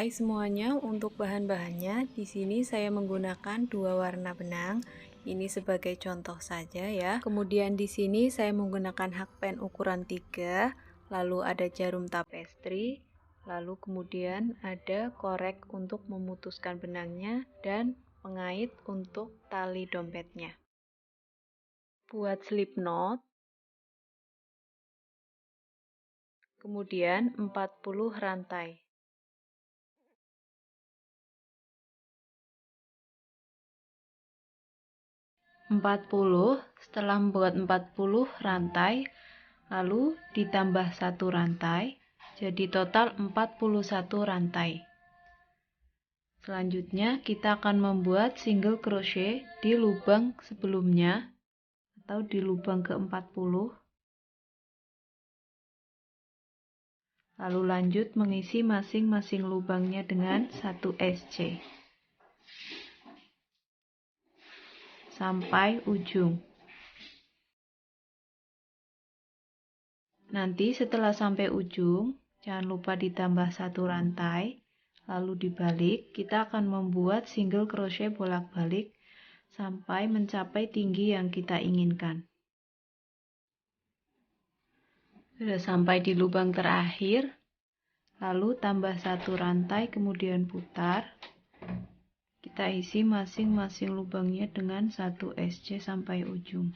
Hai semuanya, untuk bahan-bahannya di sini saya menggunakan 2 warna benang. Ini sebagai contoh saja ya. Kemudian di sini saya menggunakan hakpen ukuran 3, lalu ada jarum tapestri, lalu kemudian ada korek untuk memutuskan benangnya dan pengait untuk tali dompetnya. Buat slip knot, kemudian 40 rantai. 40, setelah membuat 40 rantai, lalu ditambah 1 rantai, jadi total 41 rantai. Selanjutnya kita akan membuat single crochet di lubang sebelumnya atau di lubang ke-40. Lalu lanjut mengisi masing-masing lubangnya dengan 1 SC. Sampai ujung. Nanti setelah sampai ujung, jangan lupa ditambah 1 rantai, lalu dibalik. Kita akan membuat single crochet bolak-balik sampai mencapai tinggi yang kita inginkan. Sudah sampai di lubang terakhir, lalu tambah 1 rantai, kemudian putar. Kita isi masing-masing lubangnya dengan 1 SC sampai ujung.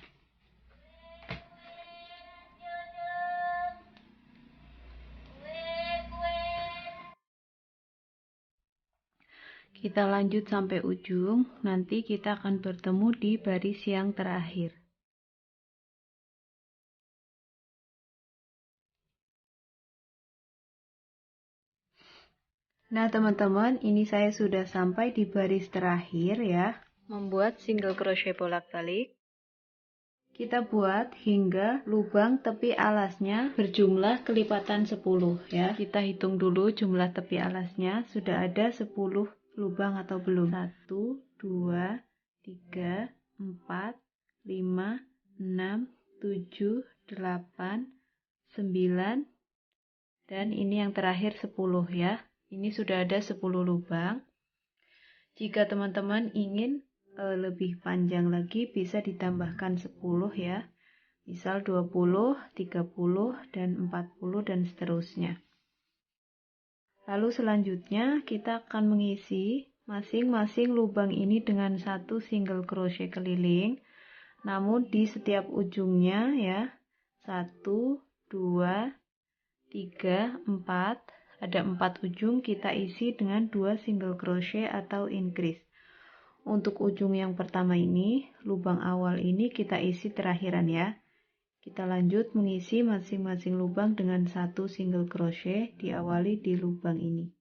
Kita lanjut sampai ujung, nanti kita akan bertemu di baris yang terakhir. Nah teman-teman, ini saya sudah sampai di baris terakhir ya. Membuat single crochet bolak-balik. Kita buat hingga lubang tepi alasnya berjumlah kelipatan 10 ya. Kita hitung dulu jumlah tepi alasnya, sudah ada 10 lubang atau belum? 1, 2, 3, 4, 5, 6, 7, 8, 9, dan ini yang terakhir 10 ya. Ini sudah ada 10 lubang. Jika teman-teman ingin lebih panjang lagi, bisa ditambahkan 10 ya. Misal 20, 30, dan 40, dan seterusnya. Lalu selanjutnya kita akan mengisi masing-masing lubang ini dengan 1 single crochet keliling. Namun di setiap ujungnya ya. 1, 2, 3, 4. Ada 4 ujung, kita isi dengan 2 single crochet atau increase. Untuk ujung yang pertama ini, lubang awal ini kita isi terakhiran ya. Kita lanjut mengisi masing-masing lubang dengan 1 single crochet, diawali di lubang ini.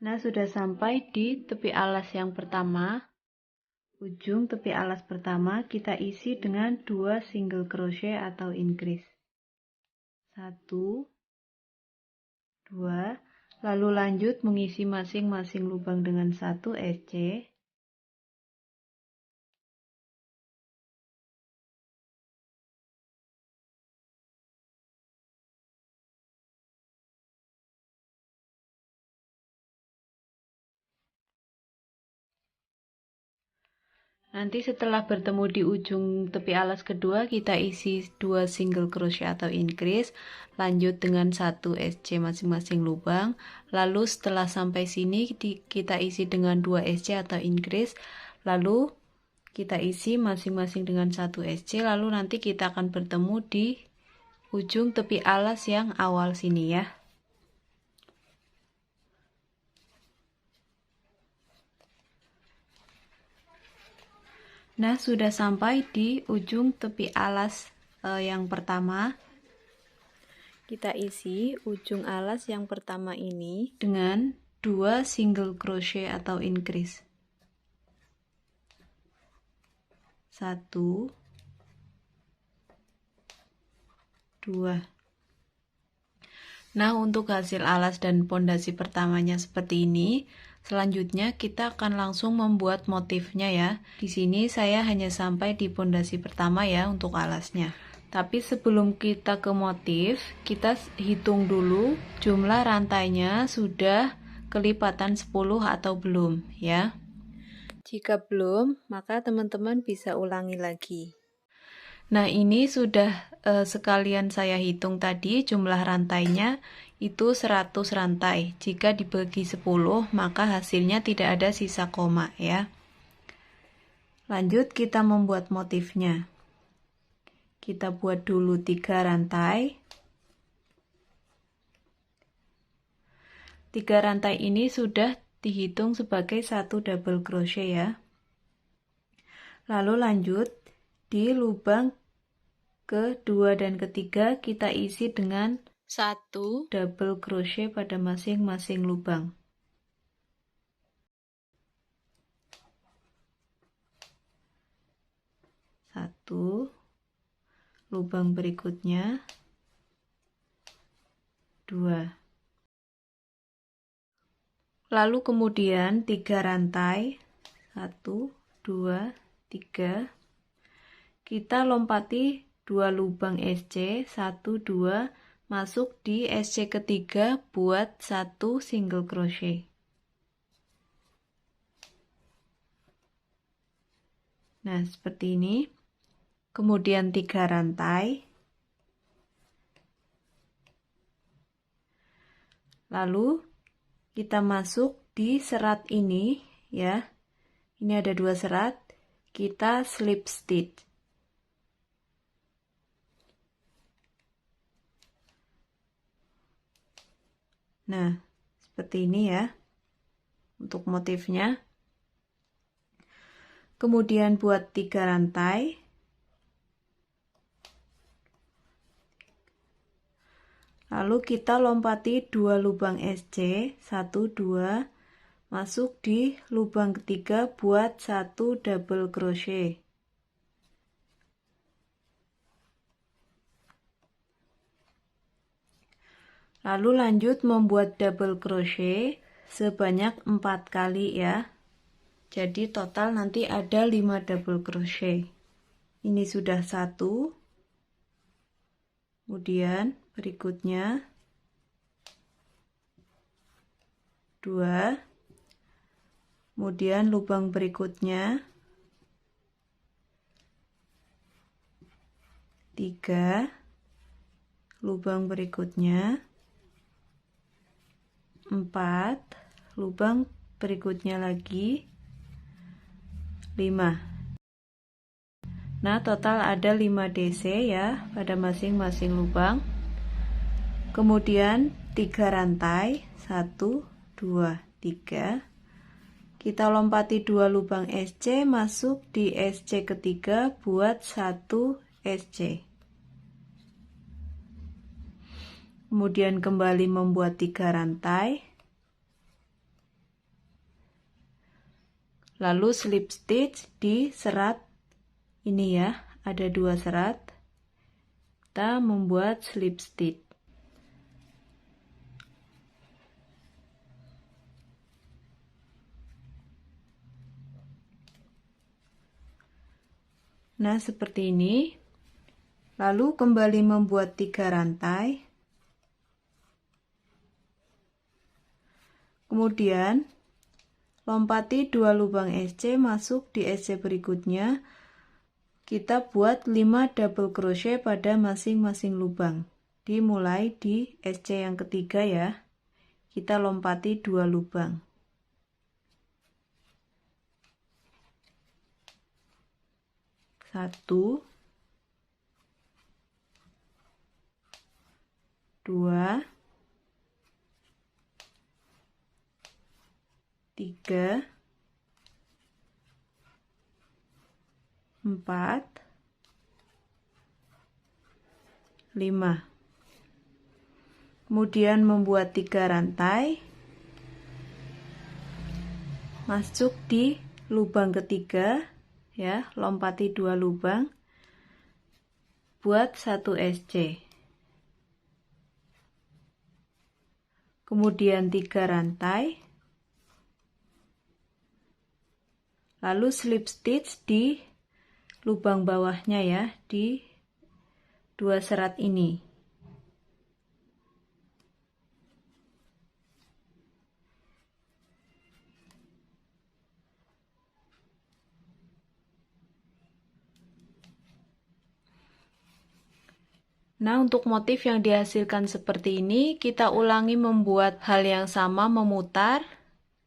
Nah, sudah sampai di tepi alas yang pertama. Ujung tepi alas pertama kita isi dengan 2 single crochet atau increase. 1, 2, lalu lanjut mengisi masing-masing lubang dengan 1 SC. Nanti setelah bertemu di ujung tepi alas kedua, kita isi 2 single crochet atau increase, lanjut dengan 1 SC masing-masing lubang. Lalu setelah sampai sini kita isi dengan 2 SC atau increase, lalu kita isi masing-masing dengan 1 SC, lalu nanti kita akan bertemu di ujung tepi alas yang awal sini ya. Nah, sudah sampai di ujung tepi alas yang pertama. Kita isi ujung alas yang pertama ini dengan 2 single crochet atau increase. 1, 2. Nah, untuk hasil alas dan pondasi pertamanya seperti ini. Selanjutnya kita akan langsung membuat motifnya ya. Di sini saya hanya sampai di pondasi pertama ya untuk alasnya. Tapi sebelum kita ke motif, kita hitung dulu jumlah rantainya sudah kelipatan 10 atau belum ya. Jika belum, maka teman-teman bisa ulangi lagi. Nah, ini sudah sekalian saya hitung tadi jumlah rantainya itu 100 rantai. Jika dibagi 10, maka hasilnya tidak ada sisa koma ya. Lanjut kita membuat motifnya. Kita buat dulu 3 rantai. 3 rantai ini sudah dihitung sebagai 1 double crochet ya. Lalu lanjut di lubang kedua dan ketiga kita isi dengan 1 double crochet pada masing-masing lubang. Satu, lubang berikutnya 2. Lalu kemudian 3 rantai 1, 2, 3. Kita lompati 2 lubang SC 1, 2, masuk di SC ketiga buat 1 single crochet. Nah, seperti ini. Kemudian 3 rantai. Lalu kita masuk di serat ini ya. Ini ada 2 serat. Kita slip stitch. Nah, seperti ini ya untuk motifnya. Kemudian buat 3 rantai. Lalu kita lompati 2 lubang SC, 1, 2, masuk di lubang ketiga buat 1 double crochet. Lalu lanjut membuat double crochet sebanyak 4 kali ya. Jadi total nanti ada 5 double crochet. Ini sudah 1. Kemudian berikutnya 2. Kemudian lubang berikutnya 3. Lubang berikutnya 4. Lubang berikutnya lagi 5. Nah, total ada 5 DC ya pada masing-masing lubang. Kemudian 3 rantai, 1, 2, 3. Kita lompati 2 lubang SC masuk di SC ketiga buat 1 SC. Kemudian kembali membuat 3 rantai. Lalu slip stitch di serat ini ya, ada 2 serat. Kita membuat slip stitch. Nah, seperti ini. Lalu kembali membuat 3 rantai. Kemudian lompati 2 lubang SC masuk di SC berikutnya. Kita buat 5 double crochet pada masing-masing lubang. Dimulai di SC yang ketiga ya. Kita lompati 2 lubang. 1, 2, 3, 4, 5. Kemudian membuat 3 rantai. Masuk di lubang ketiga ya, lompati 2 lubang. Buat 1 SC. Kemudian 3 rantai. lalu slip stitch di lubang bawahnya ya, di 2 serat ini. Nah, untuk motif yang dihasilkan seperti ini, kita ulangi membuat hal yang sama memutar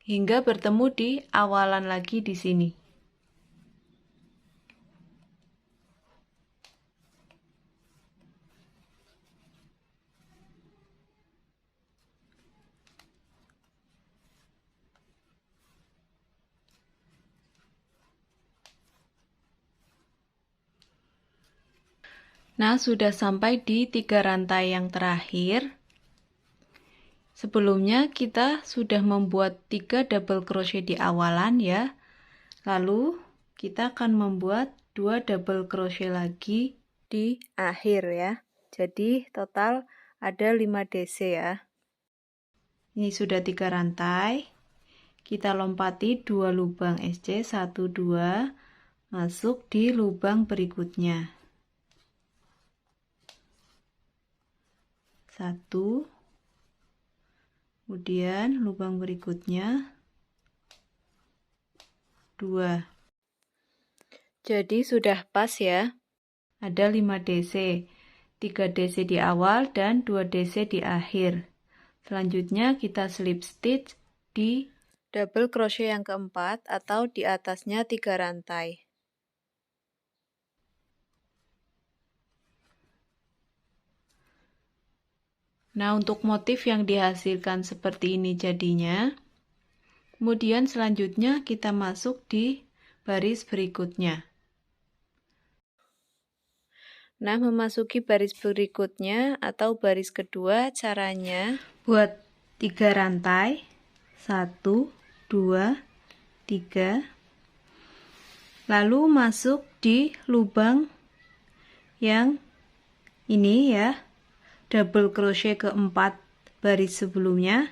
hingga bertemu di awalan lagi di sini. Nah, sudah sampai di 3 rantai yang terakhir. Sebelumnya kita sudah membuat 3 double crochet di awalan ya. Lalu kita akan membuat 2 double crochet lagi di akhir ya. Jadi total ada 5 DC ya. Ini sudah 3 rantai. Kita lompati 2 lubang SC, 1 2, masuk di lubang berikutnya. 1, kemudian lubang berikutnya 2. Jadi sudah pas ya. Ada 5 DC, 3 DC di awal dan 2 DC di akhir. Selanjutnya kita slip stitch di double crochet yang keempat atau di atasnya 3 rantai. Nah, untuk motif yang dihasilkan seperti ini jadinya. Kemudian selanjutnya kita masuk di baris berikutnya. Nah, memasuki baris berikutnya atau baris kedua, caranya buat 3 rantai. 1, 2, 3. Lalu masuk di lubang yang ini ya. Double crochet keempat baris sebelumnya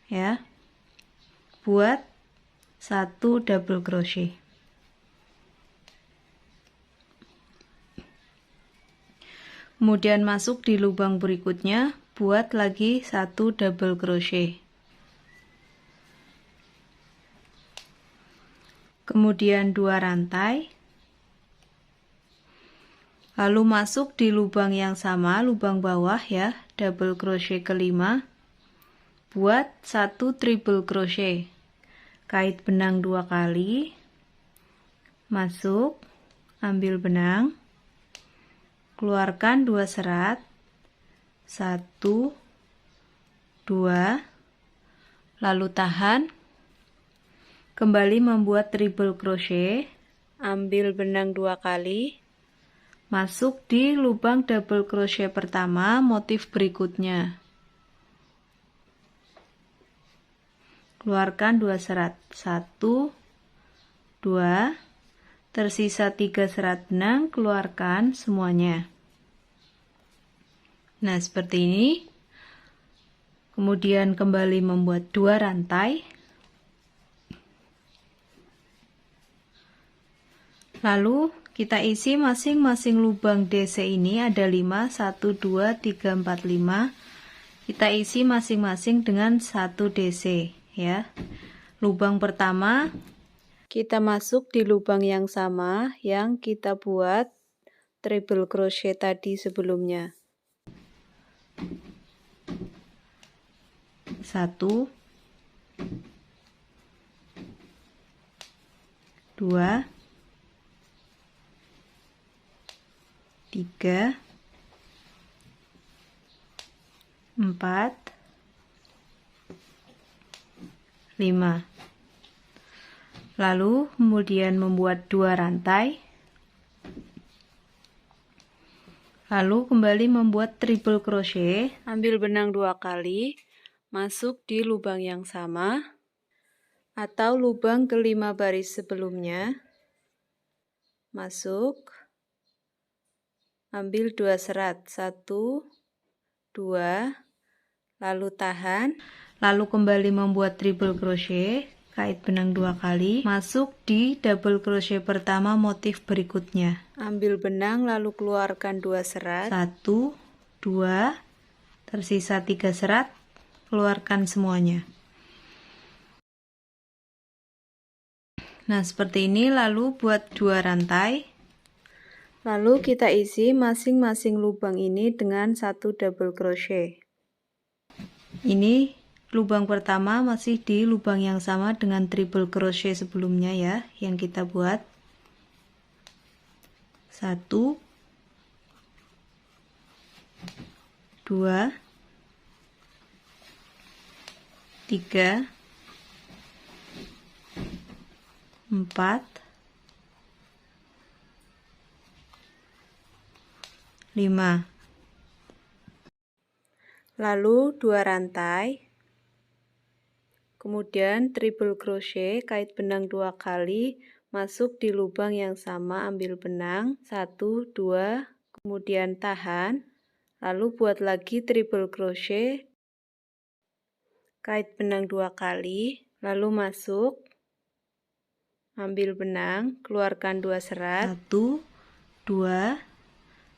ya, buat 1 double crochet. Kemudian masuk di lubang berikutnya, buat lagi 1 double crochet. Kemudian 2 rantai. Lalu masuk di lubang yang sama, lubang bawah ya, double crochet kelima, buat 1 triple crochet. Kait benang 2 kali, masuk, ambil benang, keluarkan 2 serat, 1, 2, lalu tahan, kembali membuat triple crochet, ambil benang 2 kali, masuk di lubang double crochet pertama motif berikutnya, keluarkan 2 serat, 1, 2, tersisa 3 serat benang, keluarkan semuanya. Nah, seperti ini. Kemudian kembali membuat 2 rantai. Lalu kita isi masing-masing lubang DC ini ada 5, 1, 2, 3, 4, 5. Kita isi masing-masing dengan 1 DC ya. Lubang pertama kita masuk di lubang yang sama yang kita buat triple crochet tadi sebelumnya. 1, 2, 3, 4, 5. Lalu kemudian membuat 2 rantai. Lalu kembali membuat triple crochet, ambil benang 2 kali, masuk di lubang yang sama atau lubang kelima baris sebelumnya. Masuk, ambil 2 serat, 1, 2, lalu tahan, lalu kembali membuat triple crochet, kait benang 2 kali, masuk di double crochet pertama motif berikutnya. Ambil benang lalu keluarkan 2 serat, 1, 2, tersisa 3 serat, keluarkan semuanya. Nah, seperti ini, lalu buat 2 rantai. Lalu kita isi masing-masing lubang ini dengan 1 double crochet. Ini lubang pertama masih di lubang yang sama dengan triple crochet sebelumnya ya, yang kita buat. 1, 2, 3, 4, 5. Lalu 2 rantai. Kemudian triple crochet, kait benang 2 kali, masuk di lubang yang sama, ambil benang 1, 2, kemudian tahan. Lalu buat lagi triple crochet, kait benang 2 kali, lalu masuk, ambil benang, keluarkan 2 serat, 1, 2,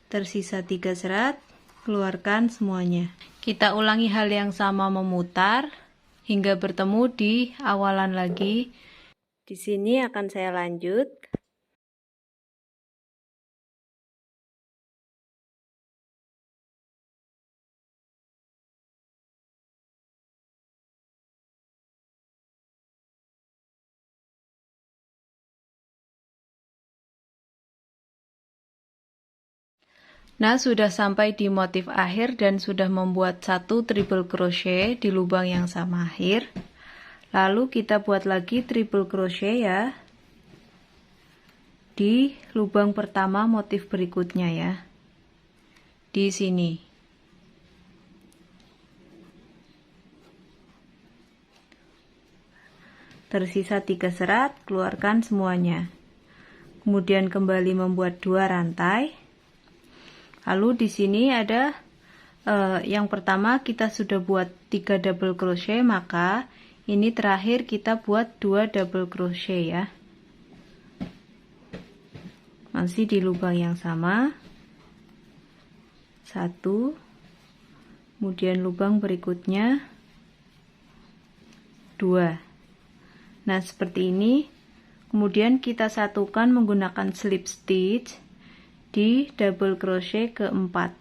tersisa 3 serat, keluarkan semuanya. Kita ulangi hal yang sama memutar hingga bertemu di awalan lagi. Di sini akan saya lanjut. Nah, sudah sampai di motif akhir dan sudah membuat 1 triple crochet di lubang yang sama akhir. Lalu kita buat lagi triple crochet ya, di lubang pertama motif berikutnya ya, di sini. Tersisa 3 serat, keluarkan semuanya. Kemudian kembali membuat 2 rantai. Lalu di sini ada yang pertama kita sudah buat 3 double crochet, maka ini terakhir kita buat 2 double crochet ya. Masih di lubang yang sama. 1, kemudian lubang berikutnya 2. Nah, seperti ini. Kemudian kita satukan menggunakan slip stitch di double crochet keempat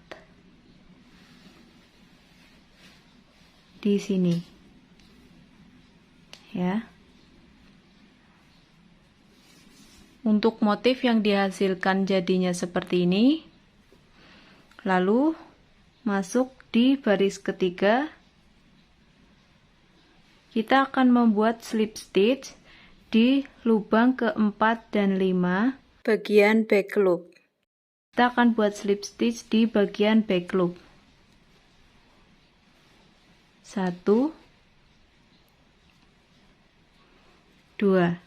di sini ya. Untuk motif yang dihasilkan jadinya seperti ini. Lalu masuk di baris ketiga, kita akan membuat slip stitch di lubang keempat dan 5 bagian back loop. Kita akan buat slip stitch di bagian back loop. 1, 2.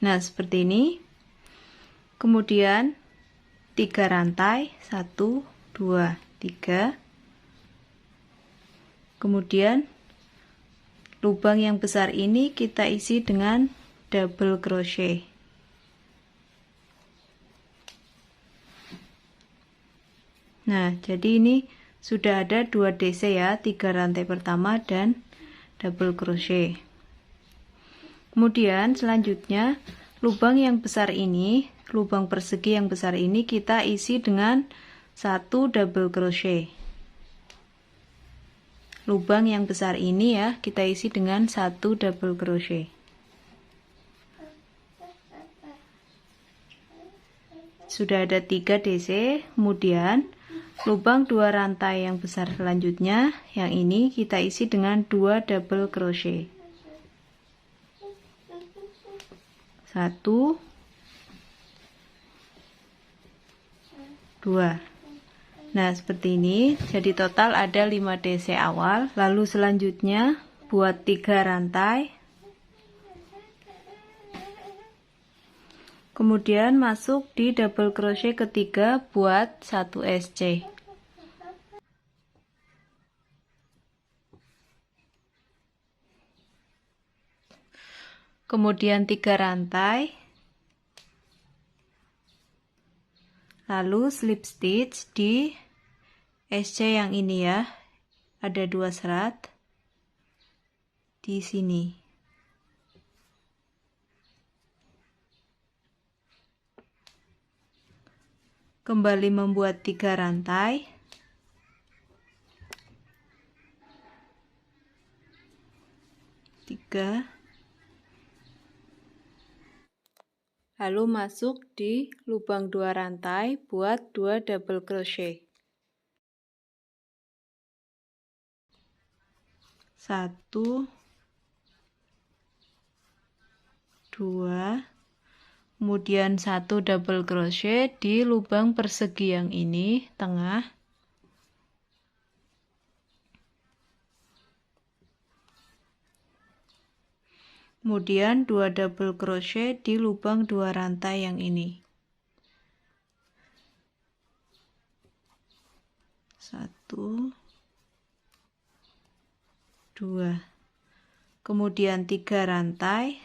Nah, seperti ini. Kemudian 3 rantai, 1, 2, 3. Kemudian lubang yang besar ini kita isi dengan double crochet. Nah, jadi ini sudah ada 2 DC ya, 3 rantai pertama dan double crochet. Kemudian selanjutnya lubang yang besar ini, lubang persegi yang besar ini kita isi dengan 1 double crochet. Lubang yang besar ini ya, kita isi dengan 1 double crochet. Sudah ada 3 DC, kemudian lubang 2 rantai yang besar selanjutnya, yang ini kita isi dengan 2 double crochet. 1, 2. Nah, seperti ini. Jadi total ada 5 DC awal. Lalu selanjutnya buat 3 rantai. Kemudian masuk di double crochet ketiga buat 1 SC. kemudian 3 rantai, lalu slip stitch di SC yang ini ya, ada 2 serat di sini. Kembali membuat 3 rantai, lalu masuk di lubang 2 rantai, buat 2 double crochet. 1, 2, kemudian 1 double crochet di lubang persegi yang ini, tengah. Kemudian 2 double crochet di lubang 2 rantai yang ini. 1, 2. Kemudian 3 rantai.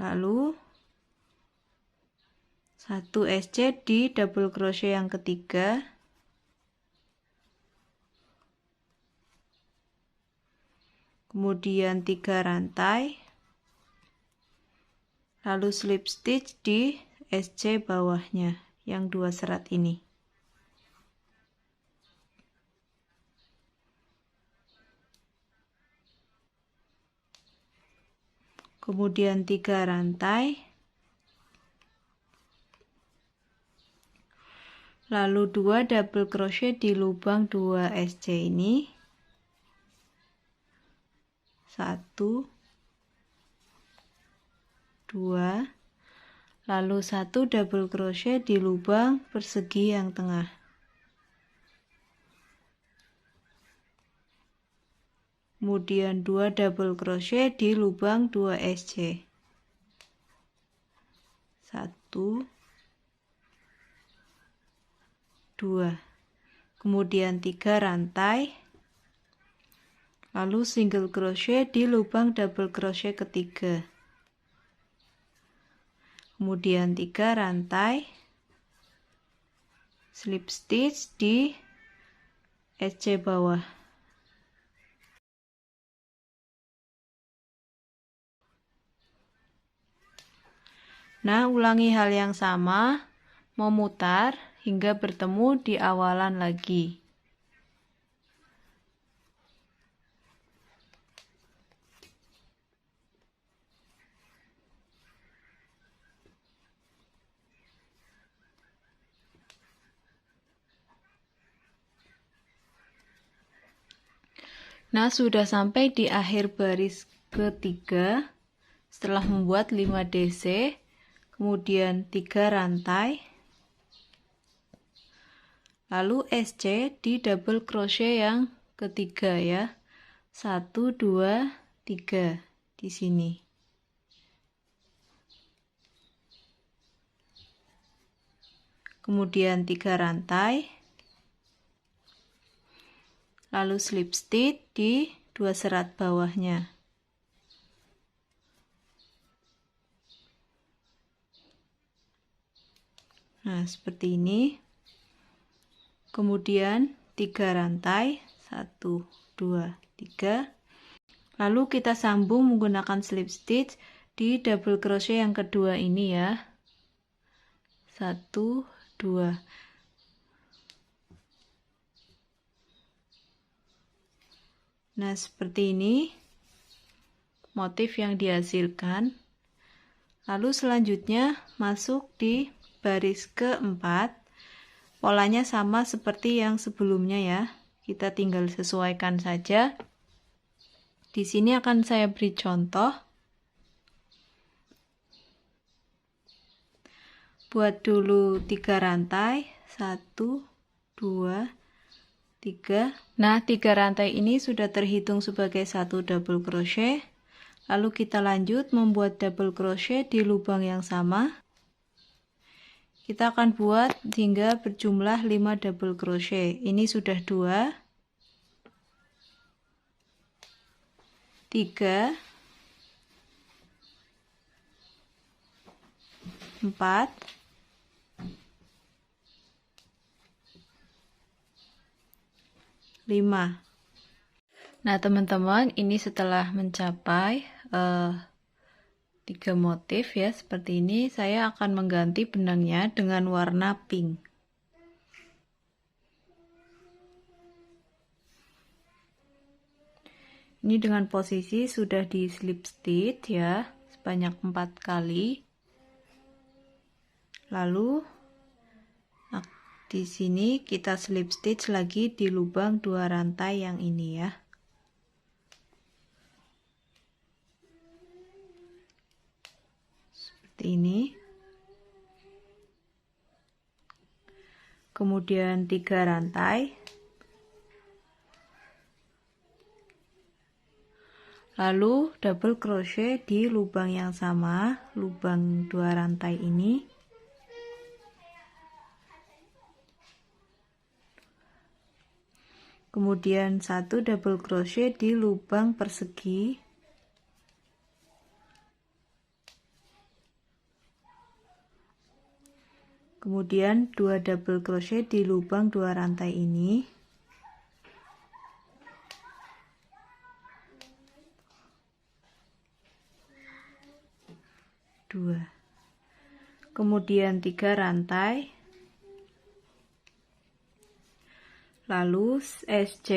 Lalu 1 SC di double crochet yang ketiga. Kemudian 3 rantai, lalu slip stitch di SC bawahnya yang 2 serat ini. Kemudian 3 rantai, lalu 2 double crochet di lubang 2 SC ini. 1, 2, lalu 1 double crochet di lubang persegi yang tengah. Kemudian 2 double crochet di lubang 2 SC. 1, 2, kemudian 3 rantai, lalu single crochet di lubang double crochet ketiga. Kemudian 3 rantai, slip stitch di SC bawah. Nah, ulangi hal yang sama, memutar hingga bertemu di awalan lagi. Nah, sudah sampai di akhir baris ketiga setelah membuat 5 DC, kemudian 3 rantai, lalu SC di double crochet yang ketiga ya. 1, 2, 3 di sini. Kemudian 3 rantai, lalu slip stitch di 2 serat bawahnya. Nah, seperti ini. Kemudian 3 rantai, 1, 2, 3. Lalu kita sambung menggunakan slip stitch di double crochet yang kedua ini ya. 1, 2. Nah, seperti ini motif yang dihasilkan. Lalu selanjutnya masuk di baris keempat. Polanya sama seperti yang sebelumnya ya. Kita tinggal sesuaikan saja. Di sini akan saya beri contoh. Buat dulu 3 rantai, 1, 2, 3. Nah, 3 rantai ini sudah terhitung sebagai 1 double crochet. Lalu kita lanjut membuat double crochet di lubang yang sama. Kita akan buat hingga berjumlah 5 double crochet. Ini sudah 2. 3, 4, 5. Nah teman-teman, ini setelah mencapai 3 motif ya seperti ini, saya akan mengganti benangnya dengan warna pink. Ini dengan posisi sudah di slip stitch ya, sebanyak 4 kali. Lalu di sini kita slip stitch lagi di lubang 2 rantai yang ini ya. Seperti ini. Kemudian 3 rantai. Lalu double crochet di lubang yang sama, lubang 2 rantai ini. Kemudian 1 double crochet di lubang persegi. Kemudian 2 double crochet di lubang 2 rantai ini. Kemudian 3 rantai. Lalu SC,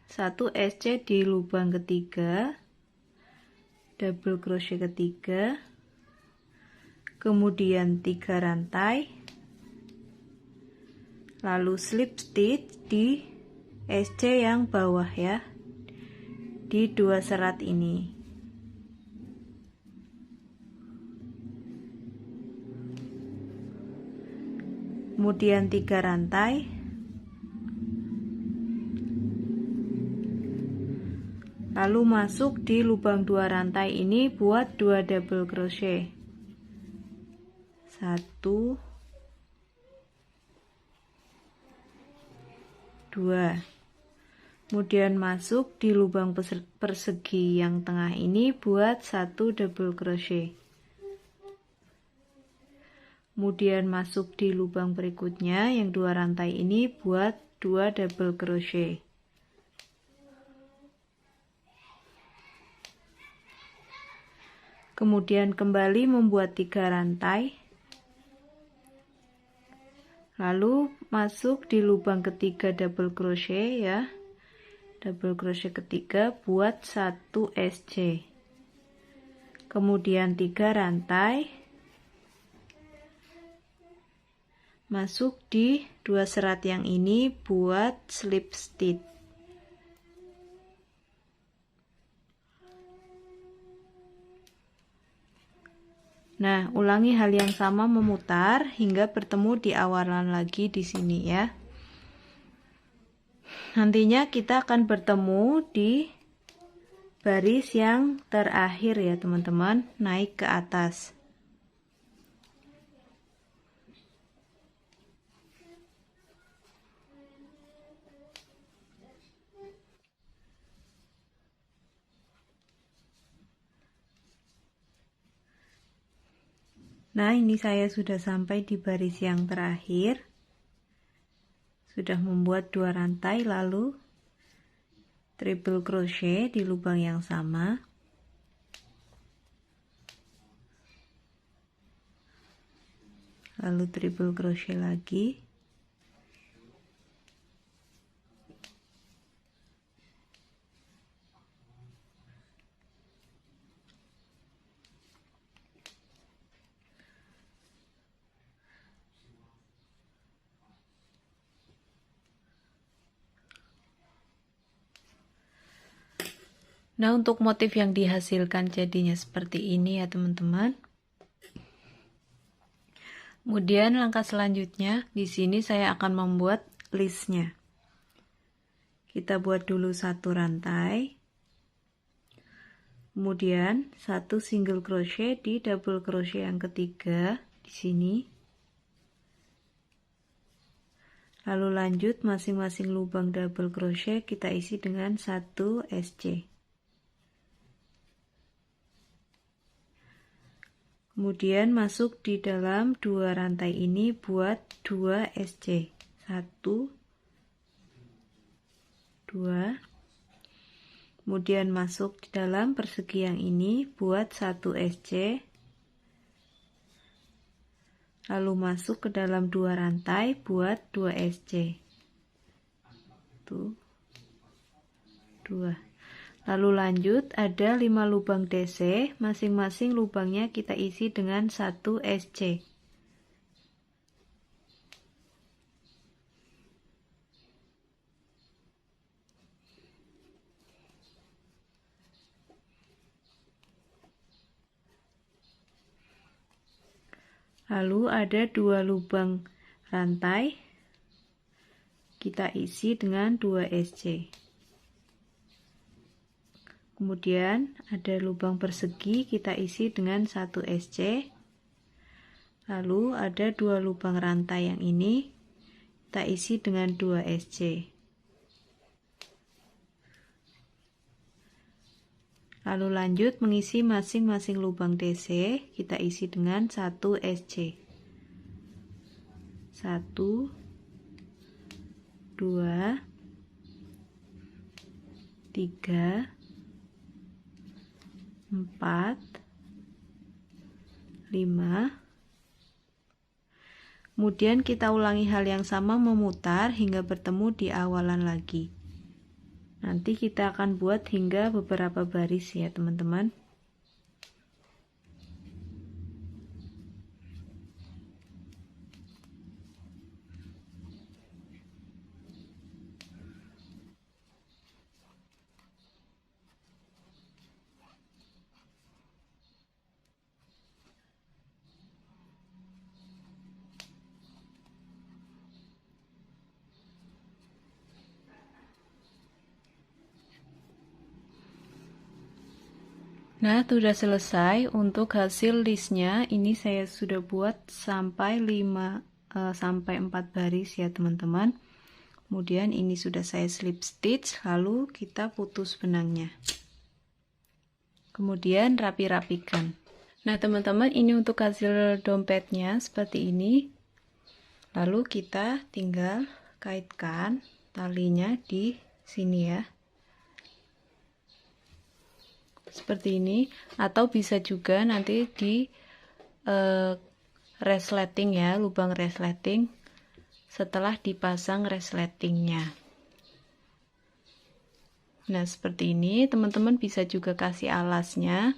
1 SC di lubang ketiga, double crochet ketiga. Kemudian 3 rantai. Lalu slip stitch di SC yang bawah ya, di 2 serat ini. Kemudian 3 rantai. Lalu masuk di lubang 2 rantai ini buat 2 double crochet. 1, 2. Kemudian masuk di lubang persegi yang tengah ini buat 1 double crochet. Kemudian masuk di lubang berikutnya yang 2 rantai ini buat 2 double crochet. Kemudian kembali membuat 3 rantai. Lalu masuk di lubang ketiga double crochet ya, double crochet ketiga buat 1 SC. Kemudian 3 rantai, masuk di 2 serat yang ini buat slip stitch. Nah, ulangi hal yang sama memutar hingga bertemu di awalan lagi di sini ya. Nantinya kita akan bertemu di baris yang terakhir ya teman-teman, naik ke atas. Nah, ini saya sudah sampai di baris yang terakhir. Sudah membuat 2 rantai, lalu triple crochet di lubang yang sama. Lalu triple crochet lagi. Nah, untuk motif yang dihasilkan jadinya seperti ini ya teman-teman. Kemudian langkah selanjutnya di sini saya akan membuat listnya. Kita buat dulu 1 rantai. Kemudian 1 single crochet di double crochet yang ketiga di sini. Lalu lanjut masing-masing lubang double crochet kita isi dengan 1 SC. Kemudian masuk di dalam 2 rantai ini buat 2 SC. 1, 2. Kemudian masuk di dalam persegi yang ini buat 1 SC. Lalu masuk ke dalam 2 rantai buat 2 SC. 1, 2. Lalu lanjut, ada 5 lubang DC, masing-masing lubangnya kita isi dengan 1 SC. Lalu ada 2 lubang rantai, kita isi dengan 2 SC. Kemudian ada lubang persegi, kita isi dengan 1 SC. Lalu ada 2 lubang rantai yang ini, kita isi dengan 2 SC. Lalu lanjut mengisi masing-masing lubang DC, kita isi dengan 1 SC. 1, 2, 3, 4, 5. Kemudian kita ulangi hal yang sama memutar hingga bertemu di awalan lagi. Nanti kita akan buat hingga beberapa baris ya teman-teman. Nah, sudah selesai. Untuk hasil listnya ini saya sudah buat sampai 4 baris ya teman-teman. Kemudian ini sudah saya slip stitch, lalu kita putus benangnya. Kemudian rapi-rapikan. Nah teman-teman, ini untuk hasil dompetnya seperti ini. Lalu kita tinggal kaitkan talinya di sini ya. Seperti ini, atau bisa juga nanti di resleting ya, lubang resleting setelah dipasang resletingnya. Nah seperti ini, teman-teman bisa juga kasih alasnya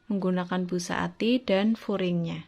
menggunakan busa ati dan furingnya.